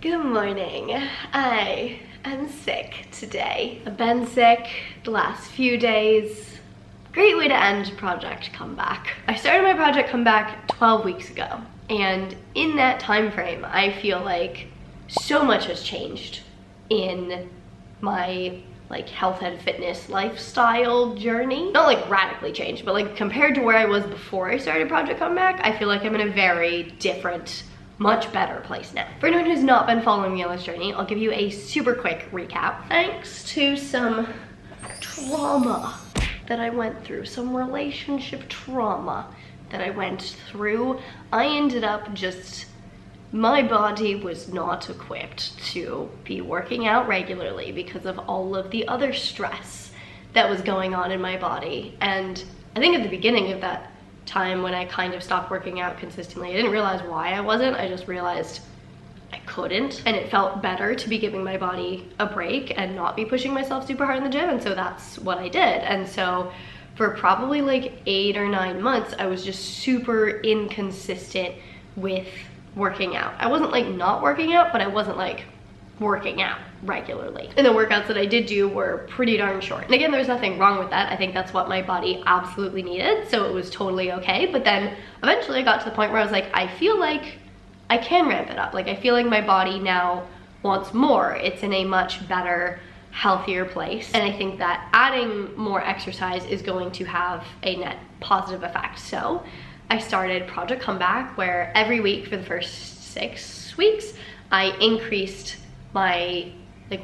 Good morning. I am sick today. I've been sick the last few days. Great way to end Project Comeback. I started my Project Comeback 12 weeks ago, and in that time frame, I feel like so much has changed in my health and fitness lifestyle journey. Not like radically changed, but compared to where I was before I started Project Comeback, I feel like I'm in a very different, much better place now. For anyone who's not been following me on this journey, I'll give you a super quick recap. Thanks to some trauma that I went through, some relationship trauma that I went through, I ended up my body was not equipped to be working out regularly because of all of the other stress that was going on in my body. And I think at the beginning of that time when I kind of stopped working out consistently, I didn't realize why I wasn't. I just realized I couldn't, and it felt better to be giving my body a break and not be pushing myself super hard in the gym, and so that's what I did. And so for probably 8 or 9 months, I was just super inconsistent with working out. I wasn't not working out, but I wasn't working out regularly. And the workouts that I did do were pretty darn short. And again, there's nothing wrong with that. I think that's what my body absolutely needed, so it was totally okay. But then eventually I got to the point where I was like, I feel like I can ramp it up. I feel like my body now wants more. It's in a much better, healthier place. And I think that adding more exercise is going to have a net positive effect. So I started Project Comeback, where every week for the first 6 weeks, I increased my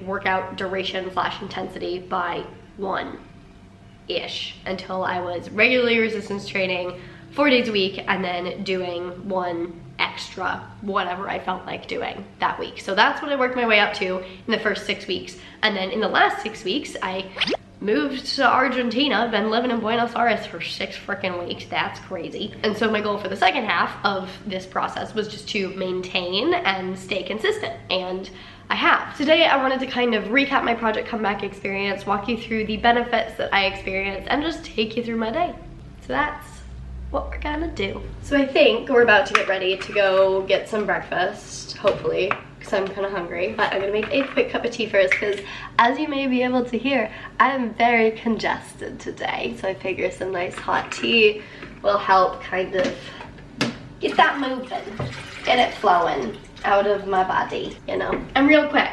workout duration / intensity by 1-ish until I was regularly resistance training 4 days a week and then doing 1 extra whatever I felt like doing that week. So that's what I worked my way up to in the first 6 weeks. And then in the last 6 weeks, I moved to Argentina. I've been living in Buenos Aires for 6 freaking weeks. That's crazy. And so my goal for the second half of this process was just to maintain and stay consistent, and I have. Today I wanted to kind of recap my Project Comeback experience, walk you through the benefits that I experienced, and just take you through my day. So that's what we're gonna do. So I think we're about to get ready to go get some breakfast, hopefully, because I'm kind of hungry. But I'm gonna make a quick cup of tea first, because as you may be able to hear, I'm very congested today. So I figure some nice hot tea will help kind of get that moving, get it flowing out of my body, you know. And real quick,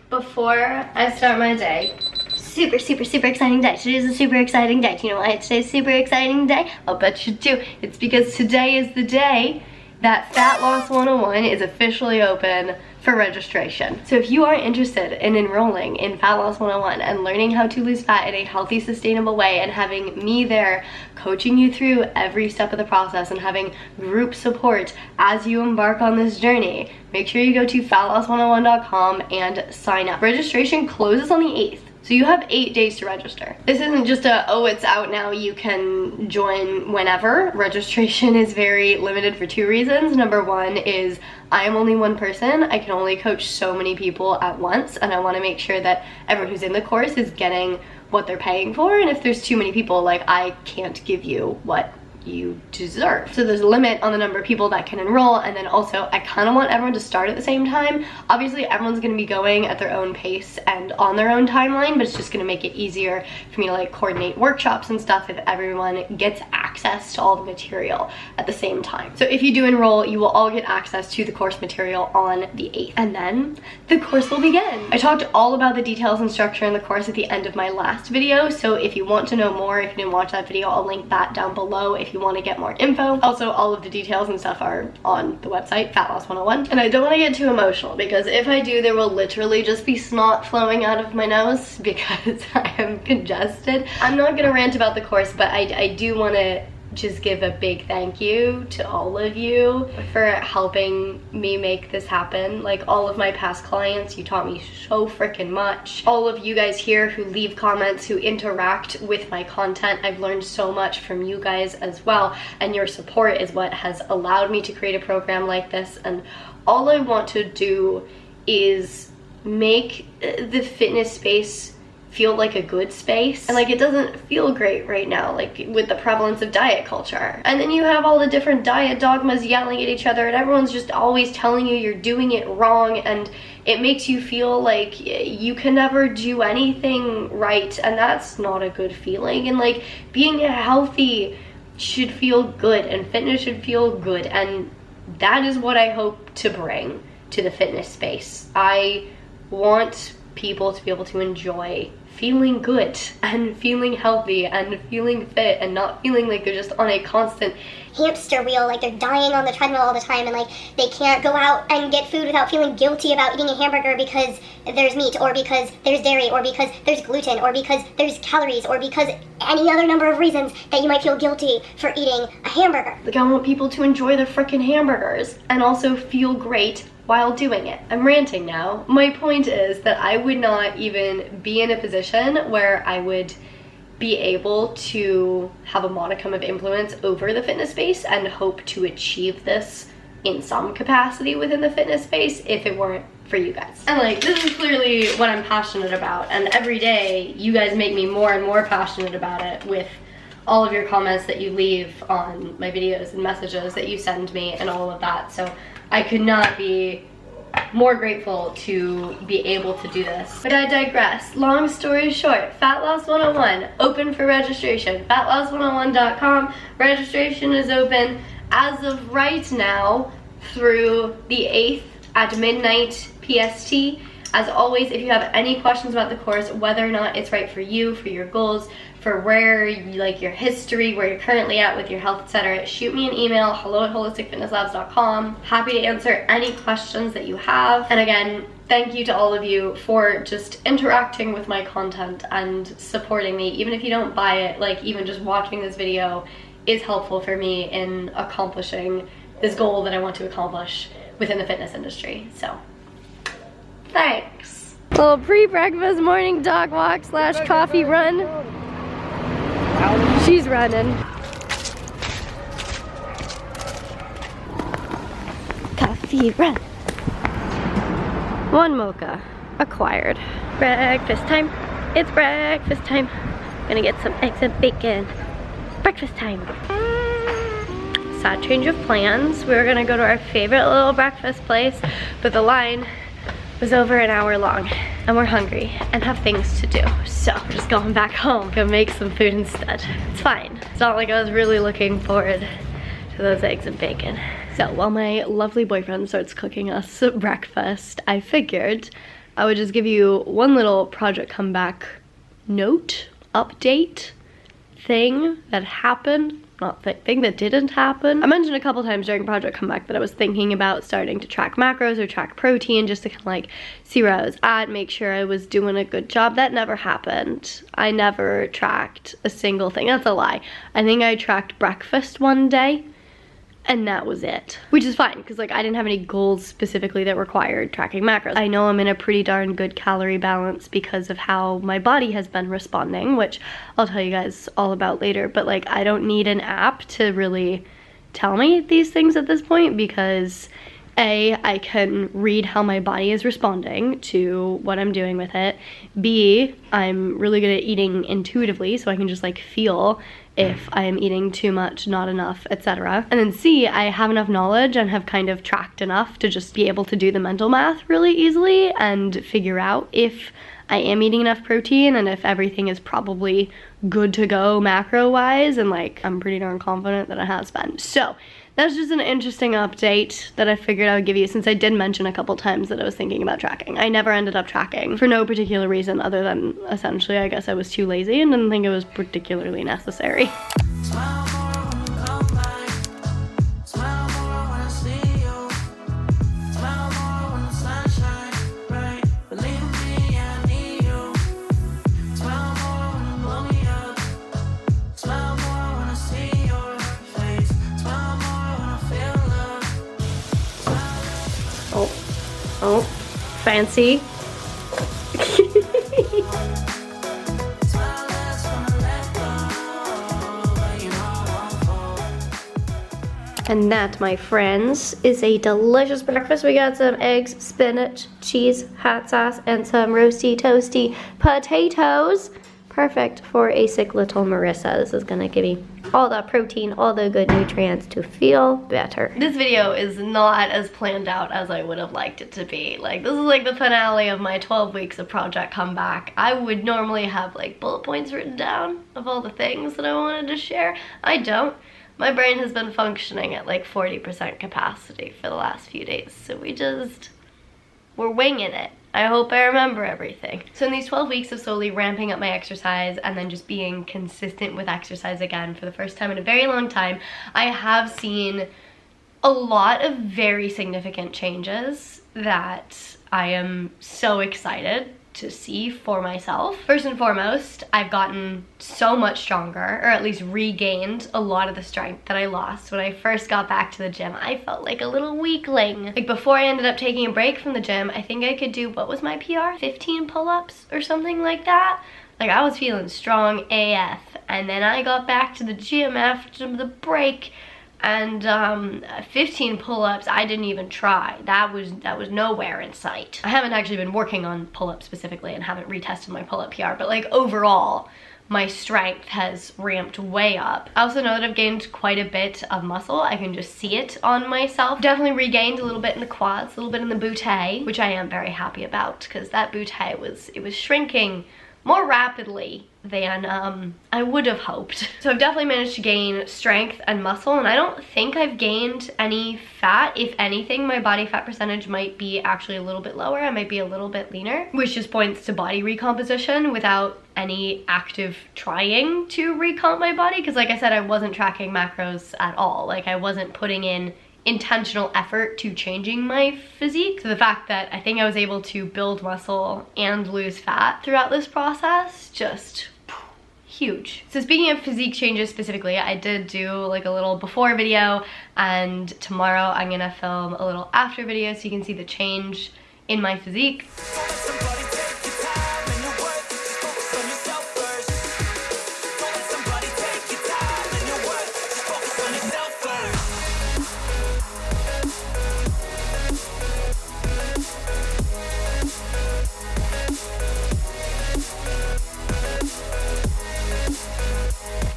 before I start my day, super exciting day. Today's a super exciting day. Do you know why today's a super exciting day? I'll bet you do. It's because today is the day that Fat Loss 101 is officially open for registration. So if you are interested in enrolling in Fat Loss 101 and learning how to lose fat in a healthy, sustainable way, and having me there coaching you through every step of the process and having group support as you embark on this journey, make sure you go to fatloss101.com and sign up. Registration closes on the 8th. So you have 8 days to register. This isn't just oh, it's out now, you can join whenever. Registration is very limited for 2 reasons. Number 1 is I am only one person. I can only coach so many people at once, and I wanna make sure that everyone who's in the course is getting what they're paying for. And if there's too many people, I can't give you what you deserve. So there's a limit on the number of people that can enroll, and then also I kind of want everyone to start at the same time. Obviously everyone's going to be going at their own pace and on their own timeline, but it's just going to make it easier for me to coordinate workshops and stuff if everyone gets access to all the material at the same time. So if you do enroll, you will all get access to the course material on the 8th, and then the course will begin. I talked all about the details and structure in the course at the end of my last video, so if you want to know more, if you didn't watch that video, I'll link that down below if you want to get more info. Also, all of the details and stuff are on the website, Fat Loss 101. And I don't want to get too emotional, because if I do, there will literally just be snot flowing out of my nose because I am congested. I'm not gonna rant about the course, but I do want to just give a big thank you to all of you for helping me make this happen. All of my past clients, you taught me so freaking much. All of you guys here who leave comments, who interact with my content, I've learned so much from you guys as well, and your support is what has allowed me to create a program like this. And all I want to do is make the fitness space feel like a good space, and like it doesn't feel great right now, like with the prevalence of diet culture. And then you have all the different diet dogmas yelling at each other, and everyone's just always telling you you're doing it wrong, and it makes you feel like you can never do anything right, and that's not a good feeling. And like being healthy should feel good, and fitness should feel good, and that is what I hope to bring to the fitness space. I want people to be able to enjoy feeling good and feeling healthy and feeling fit, and not feeling like they're just on a constant hamster wheel, like they're dying on the treadmill all the time, and like they can't go out and get food without feeling guilty about eating a hamburger because there's meat, or because there's dairy, or because there's gluten, or because there's calories, or because any other number of reasons that you might feel guilty for eating a hamburger. Like I want people to enjoy their freaking hamburgers and also feel great while doing it. I'm ranting now. My point is that I would not even be in a position where I would be able to have a modicum of influence over the fitness space and hope to achieve this in some capacity within the fitness space if it weren't for you guys. And like, this is clearly what I'm passionate about, and every day you guys make me more and more passionate about it with all of your comments that you leave on my videos and messages that you send me and all of that. So I could not be more grateful to be able to do this. But I digress. Long story short, Fat Loss 101 open for registration. fatloss101.com. Registration is open as of right now through the 8th at midnight PST. As always, if you have any questions about the course, whether or not it's right for you, for your goals, for where you like your history, where you're currently at with your health, etc., shoot me an email, hello@holisticfitnesslabs.com. Happy to answer any questions that you have. And again, thank you to all of you for just interacting with my content and supporting me. Even if you don't buy it, like even just watching this video is helpful for me in accomplishing this goal that I want to accomplish within the fitness industry. So thanks. Little pre-breakfast morning dog walk / coffee run. She's running. Coffee run. 1 mocha acquired. Breakfast time. It's breakfast time. Gonna get some eggs and bacon. Breakfast time. Sad change of plans. We were gonna go to our favorite little breakfast place, but the line was over an hour long, and we're hungry and have things to do. So we're just going back home, gonna make some food instead. It's fine. It's not like I was really looking forward to those eggs and bacon. So while my lovely boyfriend starts cooking us breakfast, I figured I would just give you one little project comeback note, update, thing that happened. Not thing that didn't happen. I mentioned a couple times during Project Comeback that I was thinking about starting to track macros or track protein just to kind of like see where I was at, make sure I was doing a good job. That never happened. I never tracked a single thing. That's a lie. I think I tracked breakfast one day, and that was it. Which is fine, because like I didn't have any goals specifically that required tracking macros. I know I'm in a pretty darn good calorie balance because of how my body has been responding, which I'll tell you guys all about later, but like I don't need an app to really tell me these things at this point, because A, I can read how my body is responding to what I'm doing with it. B, I'm really good at eating intuitively, so I can just like feel if I am eating too much, not enough, etc. And then C, I have enough knowledge and have kind of tracked enough to just be able to do the mental math really easily and figure out if I am eating enough protein and if everything is probably good to go macro-wise, and like I'm pretty darn confident that it has been. So that's just an interesting update that I figured I would give you, since I did mention a couple times that I was thinking about tracking. I never ended up tracking for no particular reason other than essentially I guess I was too lazy and didn't think it was particularly necessary. Oh, fancy. And that, my friends, is a delicious breakfast. We got some eggs, spinach, cheese, hot sauce, and some roasty toasty potatoes. Perfect for a sick little Marissa. This is gonna give me all the protein, all the good nutrients to feel better. This video is not as planned out as I would have liked it to be. Like, this is like the finale of my 12 weeks of Project Comeback. I would normally have like bullet points written down of all the things that I wanted to share. I don't. My brain has been functioning at like 40% capacity for the last few days, so we're winging it. I hope I remember everything. So in these 12 weeks of slowly ramping up my exercise and then just being consistent with exercise again for the first time in a very long time, I have seen a lot of very significant changes that I am so excited to see for myself. First and foremost, I've gotten so much stronger, or at least regained a lot of the strength that I lost when I first got back to the gym. I felt like a little weakling. Like, before I ended up taking a break from the gym, I think I could do, what was my PR? 15 pull-ups or something like that. Like, I was feeling strong AF. And then I got back to the gym after the break, and 15 pull-ups I didn't even try. That was nowhere in sight. I haven't actually been working on pull-ups specifically and haven't retested my pull-up PR, but like overall my strength has ramped way up. I also know that I've gained quite a bit of muscle. I can just see it on myself. Definitely regained a little bit in the quads, a little bit in the butte, which I am very happy about, because that butte was shrinking more rapidly than I would have hoped. So I've definitely managed to gain strength and muscle, and I don't think I've gained any fat. If anything, my body fat percentage might be actually a little bit lower. I might be a little bit leaner, which just points to body recomposition without any active trying to recomp my body, because like I said, I wasn't tracking macros at all. Like, I wasn't putting in intentional effort to changing my physique. So the fact that I think I was able to build muscle and lose fat throughout this process, just huge. So speaking of physique changes specifically, I did do like a little before video, and tomorrow I'm gonna film a little after video so you can see the change in my physique.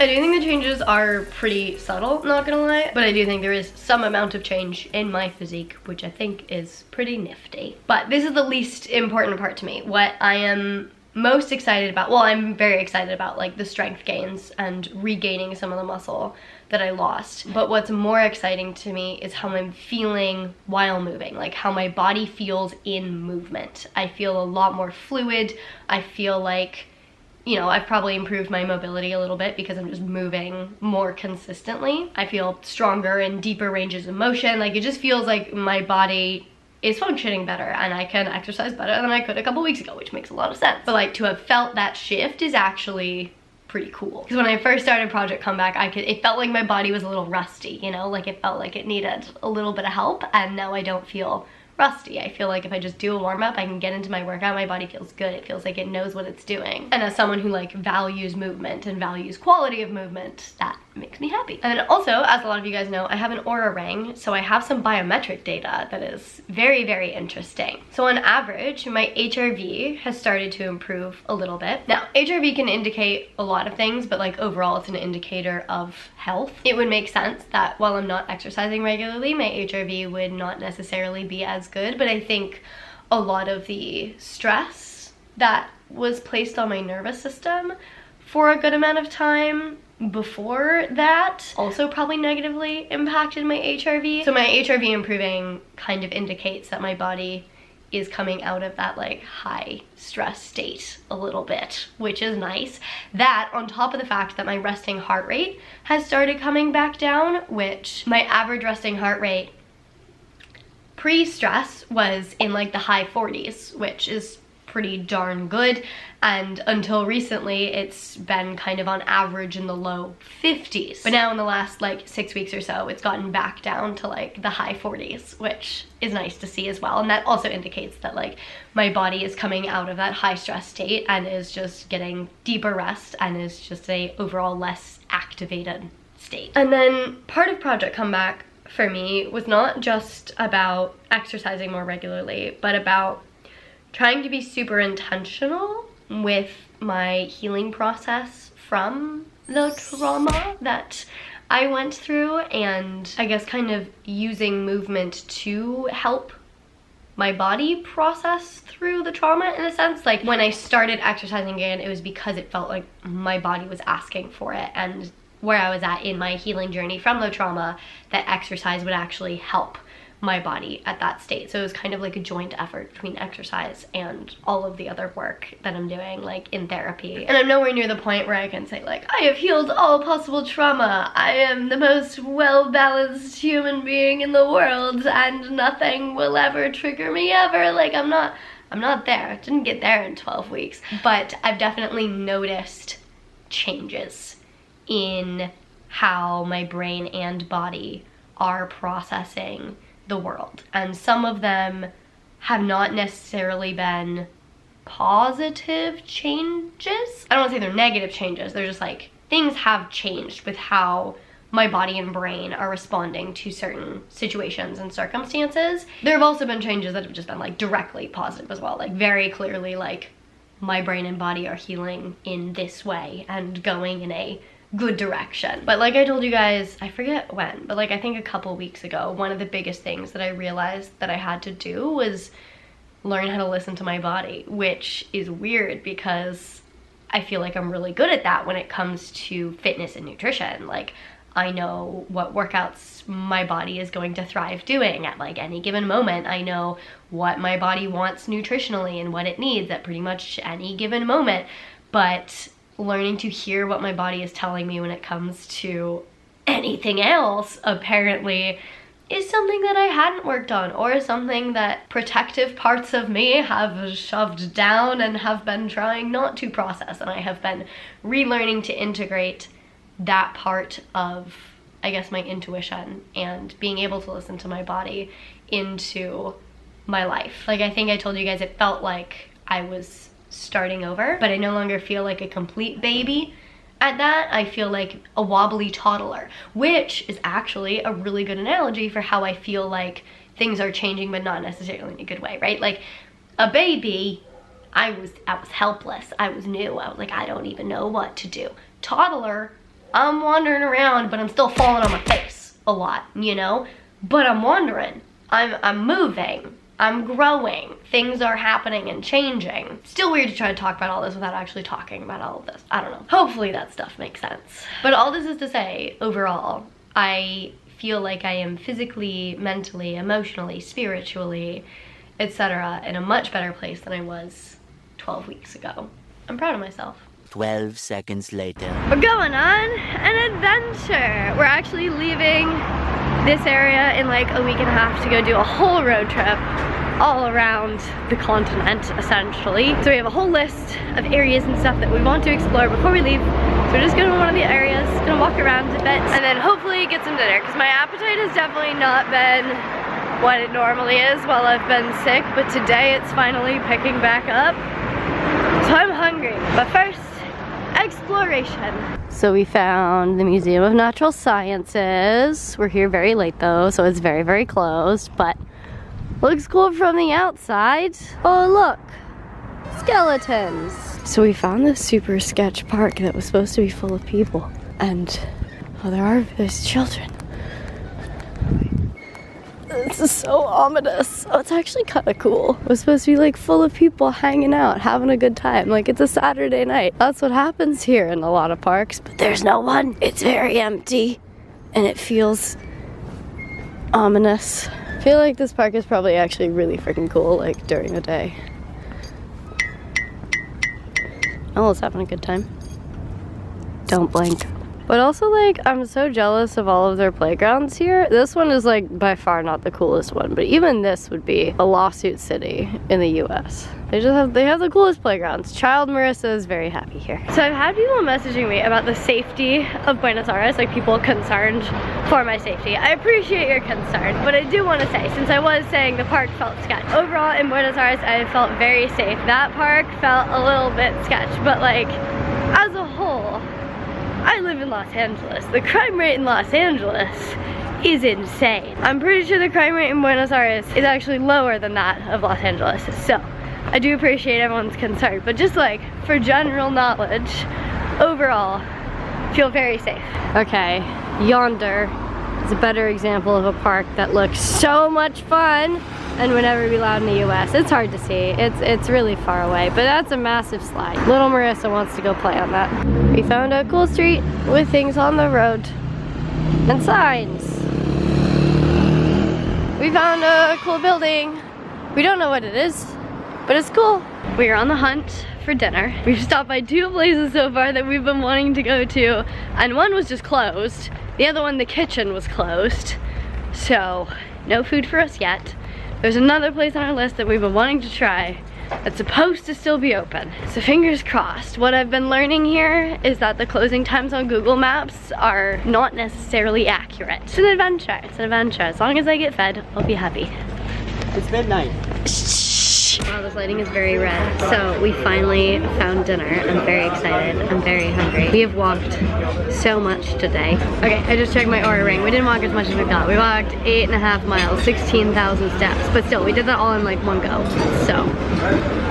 I do think the changes are pretty subtle, not gonna lie, but I do think there is some amount of change in my physique, which I think is pretty nifty. But this is the least important part to me. What I am most excited about, well, I'm very excited about like the strength gains and regaining some of the muscle that I lost. But what's more exciting to me is how I'm feeling while moving, like how my body feels in movement. I feel a lot more fluid. I feel like, you know, I've probably improved my mobility a little bit because I'm just moving more consistently. I feel stronger in deeper ranges of motion. Like, it just feels like my body is functioning better and I can exercise better than I could a couple weeks ago, which makes a lot of sense. But like, to have felt that shift is actually pretty cool. Because when I first started Project Comeback, it felt like my body was a little rusty, you know? Like, it felt like it needed a little bit of help, and now I don't feel rusty. I feel like if I just do a warm-up, I can get into my workout, my body feels good. It feels like it knows what it's doing. And as someone who like values movement and values quality of movement, that makes me happy. And then also, as a lot of you guys know, I have an Oura ring, so I have some biometric data that is very, very interesting. So on average, my HRV has started to improve a little bit. Now, HRV can indicate a lot of things, but like overall, it's an indicator of health. It would make sense that while I'm not exercising regularly, my HRV would not necessarily be as good, but I think a lot of the stress that was placed on my nervous system for a good amount of time before that also probably negatively impacted my HRV. So my HRV improving kind of indicates that my body is coming out of that like high stress state a little bit, which is nice. That on top of the fact that my resting heart rate has started coming back down, which my average resting heart rate pre-stress was in like the high 40s, which is pretty darn good, and until recently it's been kind of on average in the low 50s. But now in the last like 6 weeks or so, it's gotten back down to like the high 40s, which is nice to see as well. And that also indicates that like my body is coming out of that high stress state and is just getting deeper rest and is just a overall less activated state. And then part of Project Comeback for me was not just about exercising more regularly, but about trying to be super intentional with my healing process from the trauma that I went through, and I guess kind of using movement to help my body process through the trauma in a sense. Like when I started exercising again, it was because it felt like my body was asking for it, and where I was at in my healing journey from the trauma, that exercise would actually help my body at that state. So it was kind of like a joint effort between exercise and all of the other work that I'm doing, like in therapy. And I'm nowhere near the point where I can say like, I have healed all possible trauma. I am the most well-balanced human being in the world and nothing will ever trigger me ever. Like I'm not there. I didn't get there in 12 weeks. But I've definitely noticed changes in how my brain and body are processing the world, and some of them have not necessarily been positive changes. I don't want to say they're negative changes, they're just like things have changed with how my body and brain are responding to certain situations and circumstances. There have also been changes that have just been like directly positive as well, like very clearly like my brain and body are healing in this way and going in a good direction. But like I told you guys, I forget when, but like I think a couple weeks ago, one of the biggest things that I realized that I had to do was learn how to listen to my body, which is weird because I feel like I'm really good at that when it comes to fitness and nutrition. Like I know what workouts my body is going to thrive doing at like any given moment. I know what my body wants nutritionally and what it needs at pretty much any given moment. But learning to hear what my body is telling me when it comes to anything else apparently is something that I hadn't worked on, or something that protective parts of me have shoved down and have been trying not to process, and I have been relearning to integrate that part of, I guess, my intuition and being able to listen to my body into my life. Like I think I told you guys, it felt like I was starting over, but I no longer feel like a complete baby at that. I feel like a wobbly toddler, which is actually a really good analogy for how I feel like things are changing, but not necessarily in a good way, right? Like a baby, I was helpless. I was new. I was like, I don't even know what to do. Toddler, I'm wandering around, but I'm still falling on my face a lot, you know? But I'm wandering. I'm moving. I'm growing. Things are happening and changing. Still weird to try to talk about all this without actually talking about all of this. I don't know. Hopefully that stuff makes sense. But all this is to say, overall, I feel like I am physically, mentally, emotionally, spiritually, etc. in a much better place than I was 12 weeks ago. I'm proud of myself. 12 seconds later. We're going on an adventure. We're actually leaving this area in like a week and a half to go do a whole road trip all around the continent, essentially. So we have a whole list of areas and stuff that we want to explore before we leave. So we're just going to one of the areas, gonna walk around a bit, and then hopefully get some dinner, because my appetite has definitely not been what it normally is while I've been sick, but today it's finally picking back up. So I'm hungry, but first, exploration. So we found the Museum of Natural Sciences. We're here very late though, so it's very, very closed, but looks cool from the outside. Oh look, skeletons. So we found this super sketch park that was supposed to be full of people, and oh, there's children. This is so ominous. Oh, it's actually kind of cool. It was supposed to be like full of people hanging out, having a good time. Like it's a Saturday night. That's what happens here in a lot of parks, but there's no one. It's very empty and it feels ominous. I feel like this park is probably actually really freaking cool, like during the day. Ella's having a good time. Don't blink. But also, like, I'm so jealous of all of their playgrounds here. This one is, like, by far not the coolest one, but even this would be a lawsuit city in the US. They have the coolest playgrounds. Child Marissa is very happy here. So I've had people messaging me about the safety of Buenos Aires, like people concerned for my safety. I appreciate your concern, but I do want to say, since I was saying the park felt sketch, overall in Buenos Aires I felt very safe. That park felt a little bit sketch, but like, as a whole, I live in Los Angeles. The crime rate in Los Angeles is insane. I'm pretty sure the crime rate in Buenos Aires is actually lower than that of Los Angeles. So I do appreciate everyone's concern, but just like for general knowledge, overall, feel very safe. Okay, yonder is a better example of a park that looks so much fun and would never be allowed in the US. It's hard to see. It's really far away, but that's a massive slide. Little Marissa wants to go play on that. We found a cool street with things on the road and signs. We found a cool building. We don't know what it is, but it's cool. We are on the hunt for dinner. We've stopped by 2 places so far that we've been wanting to go to, and one was just closed. The other one, the kitchen, was closed. So, no food for us yet. There's another place on our list that we've been wanting to try that's supposed to still be open. So fingers crossed. What I've been learning here is that the closing times on Google Maps are not necessarily accurate. It's an adventure. It's an adventure. As long as I get fed, I'll be happy. It's midnight. Wow, this lighting is very red. So we finally found dinner. I'm very excited. I'm very hungry. We have walked so much today. Okay, I just checked my Oura ring. We didn't walk as much as we thought. We walked 8.5 miles, 16,000 steps. But still, we did that all in like one go. So,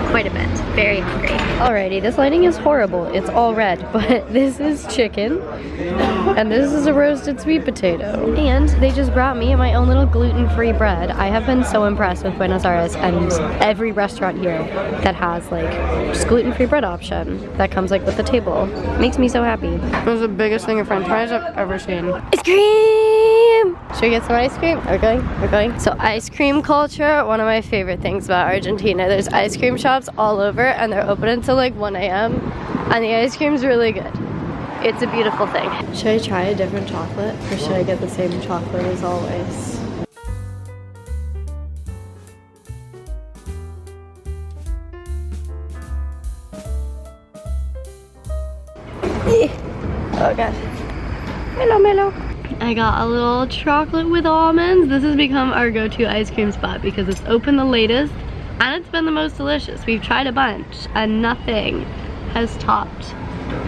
quite a bit. Very hungry. Alrighty, this lighting is horrible. It's all red, but this is chicken. And this is a roasted sweet potato. And they just brought me my own little gluten-free bread. I have been so impressed with Buenos Aires and every restaurant here that has like just gluten-free bread option that comes like with the table. Makes me so happy. This is the biggest thing of french fries I've ever seen. Ice cream! Should we get some ice cream? We're going, we're going. So ice cream culture, one of my favorite things about Argentina. There's ice cream shops all over and they're open until like 1 a.m. and the ice cream's really good. It's a beautiful thing. Should I try a different chocolate or should I get the same chocolate as always? Oh god. Mellow, mellow. I got a little chocolate with almonds. This has become our go-to ice cream spot because it's open the latest and it's been the most delicious. We've tried a bunch and nothing has topped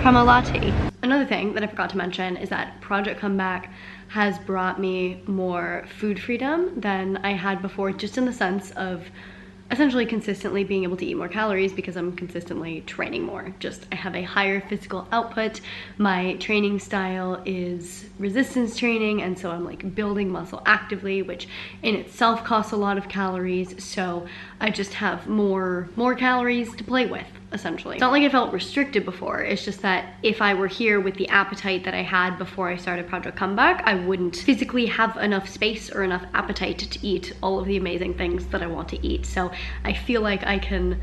crema latte. Another thing that I forgot to mention is that Project Comeback has brought me more food freedom than I had before, just in the sense of essentially consistently being able to eat more calories because I'm consistently training more. Just I have a higher physical output. My training style is resistance training, and so I'm like building muscle actively, which in itself costs a lot of calories. So I just have more calories to play with, essentially. It's not like I felt restricted before. It's just that if I were here with the appetite that I had before I started Project Comeback, I wouldn't physically have enough space or enough appetite to eat all of the amazing things that I want to eat. So I feel like I can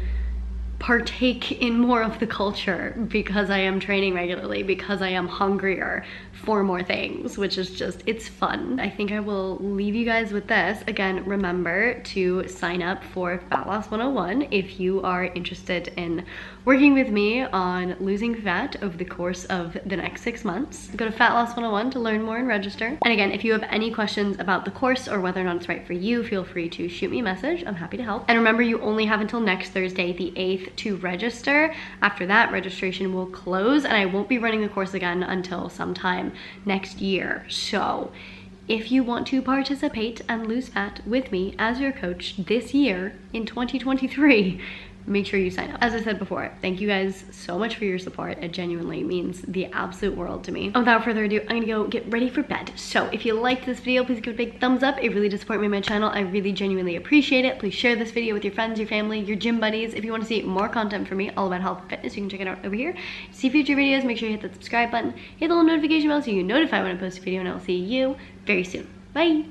partake in more of the culture because I am training regularly, because I am hungrier for more things, which is just, it's fun. I think I will leave you guys with this. Again, remember to sign up for Fat Loss 101 if you are interested in working with me on losing fat over the course of the next 6 months. Go to Fat Loss 101 to learn more and register. And again, if you have any questions about the course or whether or not it's right for you, feel free to shoot me a message. I'm happy to help. And remember, you only have until next Thursday, the 8th, to register. After that, registration will close and I won't be running the course again until sometime next year. So if you want to participate and lose fat with me as your coach this year in 2023, make sure you sign up. As I said before, thank you guys so much for your support. It genuinely means the absolute world to me. Without further ado, I'm gonna go get ready for bed. So if you liked this video, please give it a big thumbs up. It really does support me on my channel. I really genuinely appreciate it. Please share this video with your friends, your family, your gym buddies. If you want to see more content from me all about health and fitness, you can check it out over here. To see future videos, make sure you hit the subscribe button, hit the little notification bell so you get notified when I post a video, and I'll see you very soon. Bye.